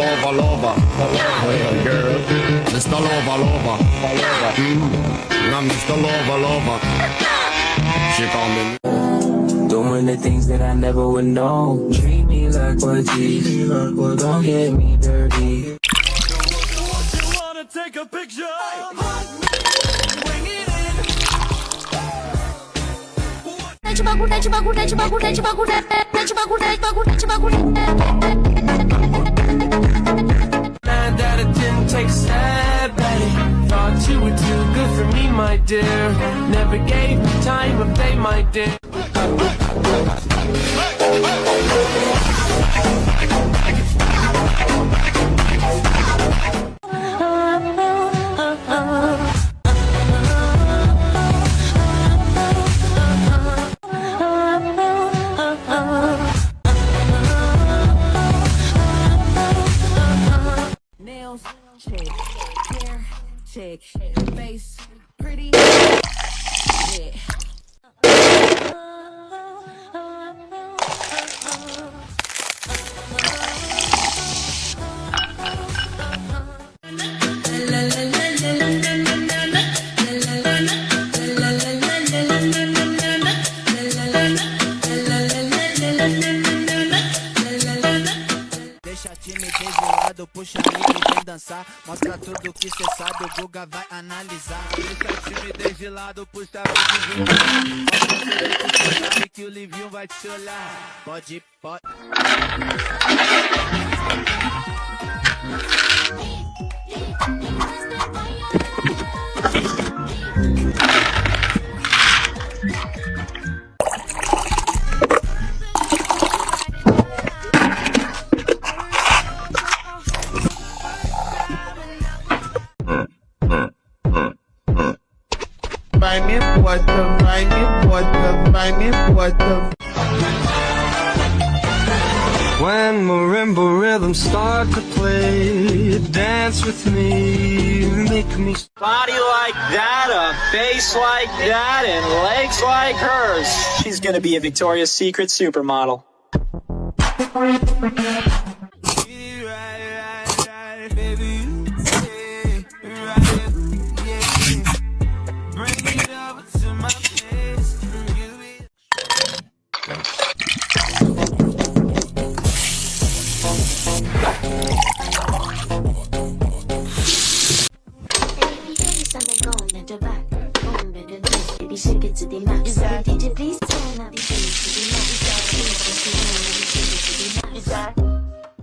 Lover, lover, hey girl, Mr. Lover, lover, I'm Mr. Lover, lover. She call me. Doing the things that I never would know. Treat me like what you don't get me dirty. You wanna take a picture? Bring it in. Nine out of 10 take a stab at it. Thought you were too good for me, my dear. Never gave me time of day, my dear. Nails, check. Hair, check. Face, pretty. Yeah. Deixa a timidez de lado, puxa aí que vem dançar. Mostra tudo que cê sabe, o Guga vai analisar. Deixa a timidez de lado, puxa aí que vem dançar. Mostra tudo que cê sabe que o Livinho vai te olhar. Pode. Vai me bota. When marimba rhythms start to play, dance with me, make me. Body like that, a face like that, and legs like hers. She's gonna be a Victoria's Secret supermodel.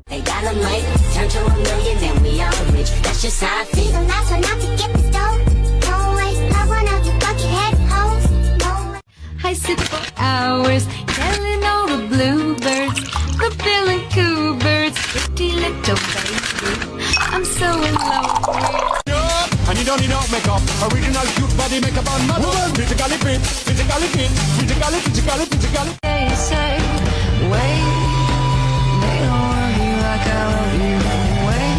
They got a mic, turn to a million, then we all rich. That's just how I feel. So nice one not to get the stove. No way, not one of you buckethead hoes. No way. I sit for hours, telling all the bluebirds, the Bill and Coo birds, pretty little baby. I'm so in love with you. And you don't need no makeup. Original cute body makeup on model. Physically fit, physically. They say, wait, they don't love you like I love you. Wait.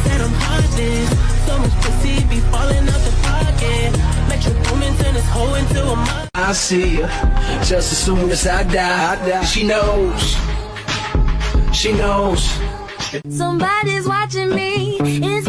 Said I'm heartless. So much pussy be falling out the pocket. Metro Boomin turn this hoe into a mother. I'll see you just as soon as I die. She knows. Somebody's watching me. It's